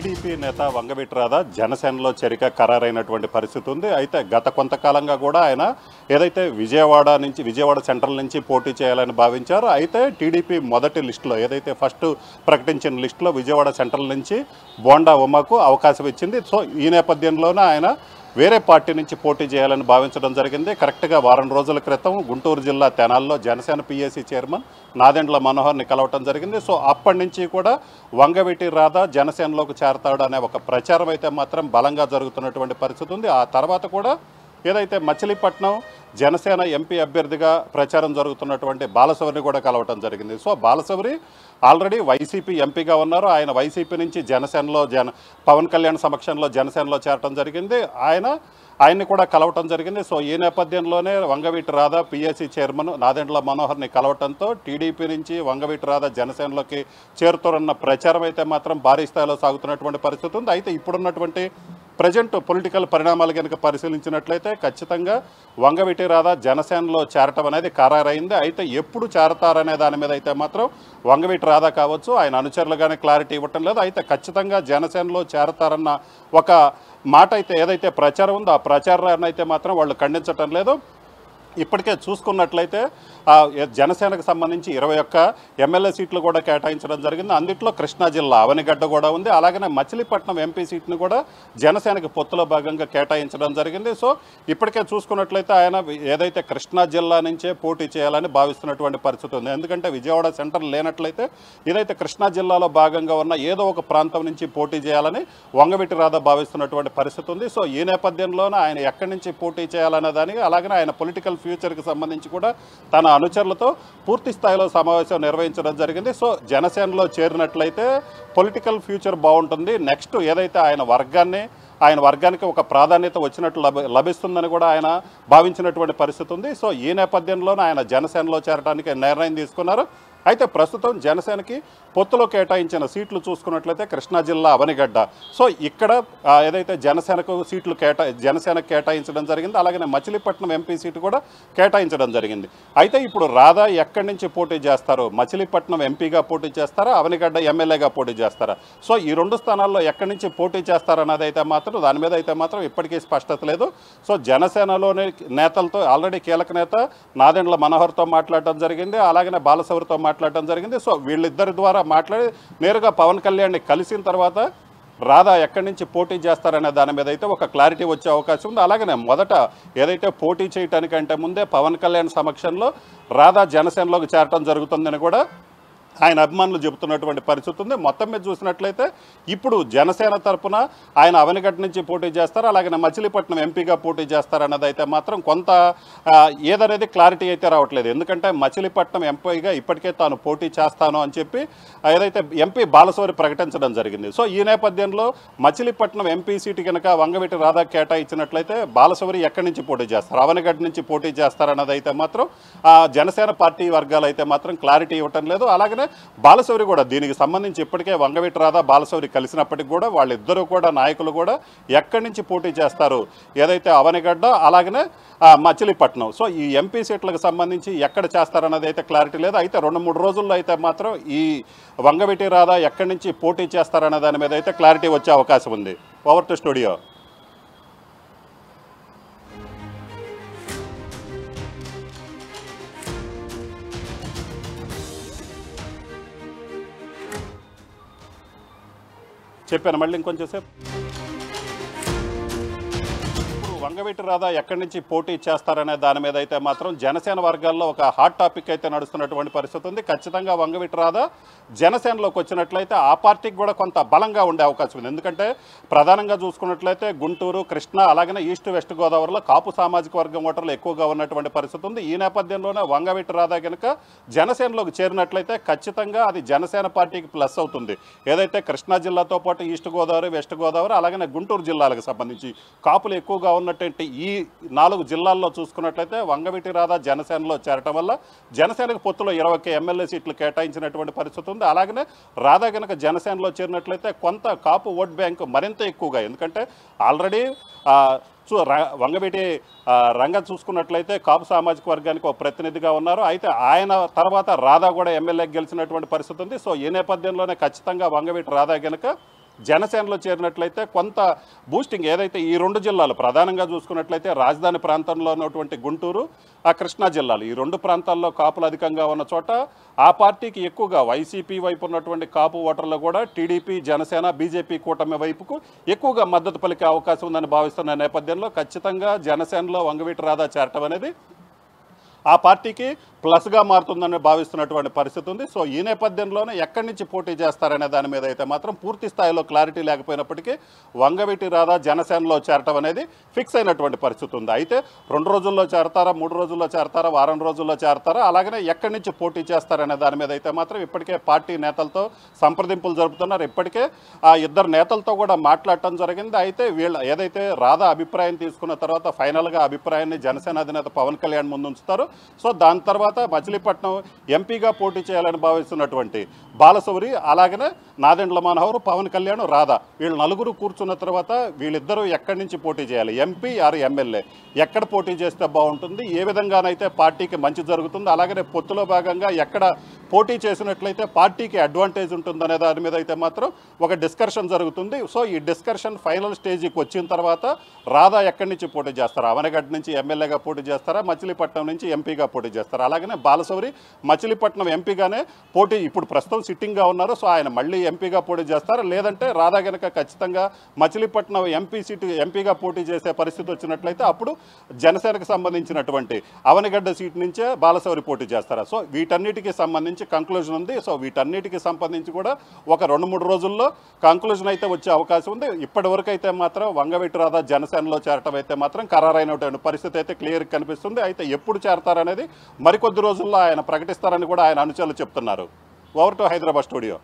TDP నేత వంగవీటి రాధా జనసేనలో చేరిక ఖరారైనటువంటి పరిస్థితి ఉంది. అయితే గత కొంతకాలంగా కూడా ఆయన ఏదైతే విజయవాడ సెంట్రల్ నుంచి పోటీ చేయాలని భావించారు. అయితే టీడీపీ మొదటి లిస్టులో ఏదైతే ఫస్ట్ ప్రకటించిన లిస్టులో విజయవాడ సెంట్రల్ నుంచి బోండా ఉమాకు అవకాశం ఇచ్చింది. సో ఈ నేపథ్యంలోనే ఆయన వేరే పార్టీ నుంచి పోటీ చేయాలని భావించడం జరిగింది. కరెక్ట్గా వారం రోజుల క్రితం గుంటూరు జిల్లా తెనాల్లో జనసేన పిఎసి చైర్మన్ నాదెండ్ల మనోహర్ని కలవటం జరిగింది. సో అప్పటి నుంచి కూడా వంగవీటి రాధా జనసేనలోకి చేరతాడు అనే ఒక ప్రచారం అయితే మాత్రం బలంగా జరుగుతున్నటువంటి పరిస్థితి ఉంది. ఆ తర్వాత కూడా ఏదైతే మచిలీపట్నం జనసేన ఎంపీ అభ్యర్థిగా ప్రచారం జరుగుతున్నటువంటి బాలశౌరిని కూడా కలవటం జరిగింది. సో బాలశౌరి ఆల్రెడీ వైసీపీ ఎంపీగా ఉన్నారు. ఆయన వైసీపీ నుంచి జనసేనలో పవన్ కళ్యాణ్ సమక్షంలో జనసేనలో చేరటం జరిగింది. ఆయన్ని కూడా కలవటం జరిగింది. సో ఈ నేపథ్యంలోనే వంగవీటి రాధా పిఎసి చైర్మన్ నాదెండ్ల మనోహర్ని కలవటంతో టీడీపీ నుంచి వంగవీటి రాధా జనసేనలోకి చేరుతారన్న ప్రచారం అయితే మాత్రం భారీ స్థాయిలో సాగుతున్నటువంటి పరిస్థితి ఉంది. అయితే ఇప్పుడున్నటువంటి ప్రజెంట్ పొలిటికల్ పరిణామాలు కనుక పరిశీలించినట్లయితే ఖచ్చితంగా వంగవీటి రాధా జనసేనలో చేరటం అనేది ఖరారైంది. అయితే ఎప్పుడు చేరతారనే దాని మీద అయితే మాత్రం వంగవీటి రాధా కావచ్చు ఆయన అనుచరులుగానే క్లారిటీ ఇవ్వటం లేదు. అయితే ఖచ్చితంగా జనసేనలో చేరతారన్న ఒక మాట అయితే ఏదైతే ప్రచారం ఉందో ఆ ప్రచారాన్ని అయితే మాత్రం వాళ్ళు ఖండించటం లేదు. ఇప్పటికే చూసుకున్నట్లయితే జనసేనకు సంబంధించి 21 ఎమ్మెల్యే సీట్లు కూడా కేటాయించడం జరిగింది. అందుట్లో కృష్ణా జిల్లా అవనిగడ్డ కూడా ఉంది. అలాగనే మచిలీపట్నం ఎంపీ సీట్ని కూడా జనసేనకి పొత్తులో భాగంగా కేటాయించడం జరిగింది. సో ఇప్పటికే చూసుకున్నట్లయితే ఆయన ఏదైతే కృష్ణా జిల్లా నుంచే పోటీ చేయాలని భావిస్తున్నటువంటి పరిస్థితి ఉంది. ఎందుకంటే విజయవాడ సెంటర్ లేనట్లయితే ఏదైతే కృష్ణా జిల్లాలో భాగంగా ఉన్న ఏదో ఒక ప్రాంతం నుంచి పోటీ చేయాలని వంగవీటి రాధా భావిస్తున్నటువంటి పరిస్థితి ఉంది. సో ఈ నేపథ్యంలోనే ఆయన ఎక్కడి నుంచి పోటీ చేయాలనే దానికి అలాగనే ఆయన పొలిటికల్ ఫ్యూచర్కి సంబంధించి కూడా తన అనుచరులతో పూర్తి స్థాయిలో సమావేశం నిర్వహించడం జరిగింది. సో జనసేనలో చేరినట్లయితే పొలిటికల్ ఫ్యూచర్ బాగుంటుంది. నెక్స్ట్ ఏదైతే ఆయన వర్గానికి ఒక ప్రాధాన్యత వచ్చినట్లు లభిస్తుందని కూడా ఆయన భావించినటువంటి పరిస్థితి ఉంది. సో ఈ నేపథ్యంలోనే ఆయన జనసేనలో చేరడానికి నిర్ణయం తీసుకున్నారు. అయితే ప్రస్తుతం జనసేనకి పొత్తులో కేటాయించిన సీట్లు చూసుకున్నట్లయితే కృష్ణా జిల్లా అవనిగడ్డ. సో ఇక్కడ ఏదైతే జనసేనకు సీట్లు జనసేనకు కేటాయించడం జరిగింది. అలాగే మచిలీపట్నం ఎంపీ సీటు కూడా కేటాయించడం జరిగింది. అయితే ఇప్పుడు రాధా ఎక్కడి నుంచి పోటీ చేస్తారు? మచిలీపట్నం ఎంపీగా పోటీ చేస్తారా, అవనిగడ్డ ఎమ్మెల్యేగా పోటీ చేస్తారా? సో ఈ 2 స్థానాల్లో ఎక్కడి నుంచి పోటీ చేస్తారన్నది అయితే మాత్రం దాని మీద అయితే మాత్రం ఇప్పటికీ స్పష్టత లేదు. సో జనసేనలోని నేతలతో ఆల్రెడీ కీలక నేత నాదెండ్ల మనోహర్తో మాట్లాడటం జరిగింది. అలాగనే బాలశౌరితో మాట్లాడటం జరిగింది. సో వీళ్ళిద్దరి ద్వారా మాట్లాడి నేరుగా పవన్ కళ్యాణ్ని కలిసిన తర్వాత రాధా ఎక్కడి నుంచి పోటీ చేస్తారనే దాని మీద అయితే ఒక క్లారిటీ వచ్చే అవకాశం ఉంది. అలాగనే మొదట ఏదైతే పోటీ చేయటానికంటే ముందే పవన్ కళ్యాణ్ సమక్షంలో రాధా జనసేనలోకి చేరటం జరుగుతుందని కూడా ఆయన అభిమానులు చెబుతున్నటువంటి పరిస్థితి ఉంది. మొత్తం మీద చూసినట్లయితే ఇప్పుడు జనసేన తరఫున ఆయన అవనిగడ్డ నుంచి పోటీ చేస్తారు, అలాగే మచిలీపట్నం ఎంపీగా పోటీ చేస్తారన్నది అయితే మాత్రం కొంత ఏదనేది క్లారిటీ అయితే రావట్లేదు. ఎందుకంటే మచిలీపట్నం ఎంపీగా ఇప్పటికే తాను పోటీ చేస్తాను అని చెప్పి ఏదైతే ఎంపీ బాలశౌరి ప్రకటించడం జరిగింది. సో ఈ నేపథ్యంలో మచిలీపట్నం ఎంపీ సీటు కనుక వంగవీటి రాధా కేటాయించినట్లయితే బాలశౌరి ఎక్కడి నుంచి పోటీ చేస్తారు, అవనిగడ్డ నుంచి పోటీ చేస్తారన్నది అయితే మాత్రం జనసేన పార్టీ వర్గాలు అయితే మాత్రం క్లారిటీ ఇవ్వటం లేదు. అలాగే బాలశౌరి కూడా దీనికి సంబంధించి ఇప్పటికే వంగవీటి రాధా బాలశౌరి కలిసినప్పటికీ కూడా వాళ్ళిద్దరూ కూడా నాయకులు కూడా ఎక్కడి నుంచి పోటీ చేస్తారు, ఏదైతే అవనిగడ్డ అలాగనే మచిలీపట్నం, సో ఈ ఎంపీ సీట్లకు సంబంధించి ఎక్కడ చేస్తారన్నది అయితే క్లారిటీ లేదు. అయితే 2-3 రోజుల్లో అయితే మాత్రం ఈ వంగవీటి రాధా ఎక్కడి నుంచి పోటీ చేస్తారన్న దాని మీద అయితే క్లారిటీ వచ్చే అవకాశం ఉంది. Over to studio. చెప్పాను మళ్ళీ ఇంకొంచెం సేపు. వంగవీటి రాధా ఎక్కడి నుంచి పోటీ చేస్తారనే దాని మీద అయితే మాత్రం జనసేన వర్గాల్లో ఒక హాట్ టాపిక్ అయితే నడుస్తున్నటువంటి పరిస్థితి ఉంది. ఖచ్చితంగా వంగవీటి రాధా జనసేనలోకి వచ్చినట్లయితే ఆ పార్టీకి కూడా కొంత బలంగా ఉండే అవకాశం ఉంది. ఎందుకంటే ప్రధానంగా చూసుకున్నట్లయితే గుంటూరు, కృష్ణా అలాగనే ఈస్ట్ వెస్ట్ గోదావరిలో కాపు సామాజిక వర్గం ఓటర్లు ఎక్కువగా ఉన్నటువంటి పరిస్థితి ఉంది. ఈ నేపథ్యంలోనే వంగవీటి రాధా కనుక జనసేనలోకి చేరినట్లయితే ఖచ్చితంగా అది జనసేన పార్టీకి ప్లస్ అవుతుంది. ఏదైతే కృష్ణా జిల్లాతో పాటు ఈస్ట్ గోదావరి, వెస్ట్ గోదావరి అలాగనే గుంటూరు జిల్లాలకు సంబంధించి కాపులు ఎక్కువగా ఉన్న ఈ 4 జిల్లాల్లో చూసుకున్నట్లయితే వంగవీటి రాధా జనసేనలో చేరటం వల్ల జనసేనకు పొత్తులో 21 ఎమ్మెల్యే సీట్లు కేటాయించినటువంటి పరిస్థితి ఉంది. అలాగనే రాధా కనుక జనసేనలో చేరినట్లయితే కొంత కాపు ఓట్ బ్యాంకు మరింత ఎక్కువగా, ఎందుకంటే ఆల్రెడీ వంగవీటి రంగ చూసుకున్నట్లయితే కాపు సామాజిక వర్గానికి ఒక ప్రతినిధిగా ఉన్నారు. అయితే ఆయన తర్వాత రాధా కూడా ఎమ్మెల్యేకి గెలిచినటువంటి పరిస్థితి ఉంది. సో ఈ నేపథ్యంలోనే ఖచ్చితంగా వంగవీటి రాధా కనుక జనసేనలో చేరినట్లయితే కొంత బూస్టింగ్ ఏదైతే ఈ 2 జిల్లాలు ప్రధానంగా చూసుకున్నట్లయితే రాజధాని ప్రాంతంలో ఉన్నటువంటి గుంటూరు, ఆ కృష్ణా జిల్లాలు ఈ 2 ప్రాంతాల్లో కాపులు అధికంగా ఉన్న చోట ఆ పార్టీకి ఎక్కువగా వైసీపీ వైపు ఉన్నటువంటి కాపు ఓటర్లు కూడా టీడీపీ, జనసేన, బీజేపీ కూటమి వైపుకు ఎక్కువగా మద్దతు పలికే అవకాశం ఉందని భావిస్తున్న నేపథ్యంలో ఖచ్చితంగా జనసేనలో వంగవీటి రాధా చేరటం అనేది ఆ పార్టీకి ప్లస్గా మారుతుందని భావిస్తున్నటువంటి పరిస్థితి ఉంది. సో ఈ నేపథ్యంలోనే ఎక్కడి నుంచి పోటీ చేస్తారనే దాని మీద అయితే మాత్రం పూర్తి స్థాయిలో క్లారిటీ లేకపోయినప్పటికీ వంగవీటి రాధా జనసేనలో చేరటం అనేది ఫిక్స్ అయినటువంటి పరిస్థితి ఉంది. అయితే 2 రోజుల్లో చేరతారా, 3 రోజుల్లో చేరతారా, వారం రోజుల్లో చేరతారా, అలాగనే ఎక్కడి నుంచి పోటీ చేస్తారనే దాని మీద అయితే మాత్రం ఇప్పటికే పార్టీ నేతలతో సంప్రదింపులు జరుపుతున్నారు. ఇప్పటికే ఆ ఇద్దరు నేతలతో కూడా మాట్లాడటం జరిగింది. అయితే వీళ్ళ ఏదైతే రాధా అభిప్రాయం తీసుకున్న తర్వాత ఫైనల్గా అభిప్రాయాన్ని జనసేన అధినేత పవన్ కళ్యాణ్ ముందు ఉంచుతారు. సో దాని తర్వాత మచిలీపట్నం ఎంపీగా పోటీ చేయాలని భావిస్తున్నటువంటి బాలశౌరి, అలాగనే నాదెండ్ల మనోహర్, పవన్ కళ్యాణ్, రాధా వీళ్ళు నలుగురు కూర్చున్న తర్వాత వీళ్ళిద్దరూ ఎక్కడి నుంచి పోటీ చేయాలి, ఎంపీ ఆర్ ఎమ్మెల్యే ఎక్కడ పోటీ చేస్తే బాగుంటుంది, ఏ విధంగానైతే పార్టీకి మంచి జరుగుతుంది, అలాగనే పొత్తులో భాగంగా ఎక్కడ పోటీ చేసినట్లయితే పార్టీకి అడ్వాంటేజ్ ఉంటుందనే దాని మీద అయితే మాత్రం ఒక డిస్కషన్ జరుగుతుంది. సో ఈ డిస్కషన్ ఫైనల్ స్టేజ్కి వచ్చిన తర్వాత రాధా ఎక్కడి నుంచి పోటీ చేస్తారా, అవనగడ్డ నుంచి ఎమ్మెల్యేగా పోటీ చేస్తారా, మచిలీపట్నం నుంచి ఎంపీగా పోటీ చేస్తారా, అలాగనే బాలశౌరి మచిలీపట్నం ఎంపీగానే పోటీ ఇప్పుడు ప్రస్తుతం సిట్టింగ్గా ఉన్నారు. సో ఆయన మళ్ళీ ఎంపీగా పోటీ చేస్తారా, లేదంటే రాధా గనక ఖచ్చితంగా మచిలీపట్నం ఎంపీ సీటు ఎంపీగా పోటీ చేసే పరిస్థితి వచ్చినట్లయితే అప్పుడు జనసేనకు సంబంధించినటువంటి అవనగడ్డ సీటు నుంచే బాలశౌరి పోటీ చేస్తారా. సో వీటన్నిటికీ సంబంధించి కంక్లూజన్ ఉంది. సో వీటన్నిటికీ సంబంధించి కూడా ఒక 2-3 రోజుల్లో కంక్లూజన్ అయితే వచ్చే అవకాశం ఉంది. ఇప్పటివరకు అయితే మాత్రం వంగవీటి రాధా జనసేనలో చేరటం అయితే మాత్రం ఖరారైనటువంటి పరిస్థితి అయితే క్లియర్ కనిపిస్తుంది. అయితే ఎప్పుడు చేరతారనేది మరికొద్ది రోజుల్లో ఆయన ప్రకటిస్తారని కూడా ఆయన అనుచరులు చెప్తున్నారు. Over to Hyderabad studio.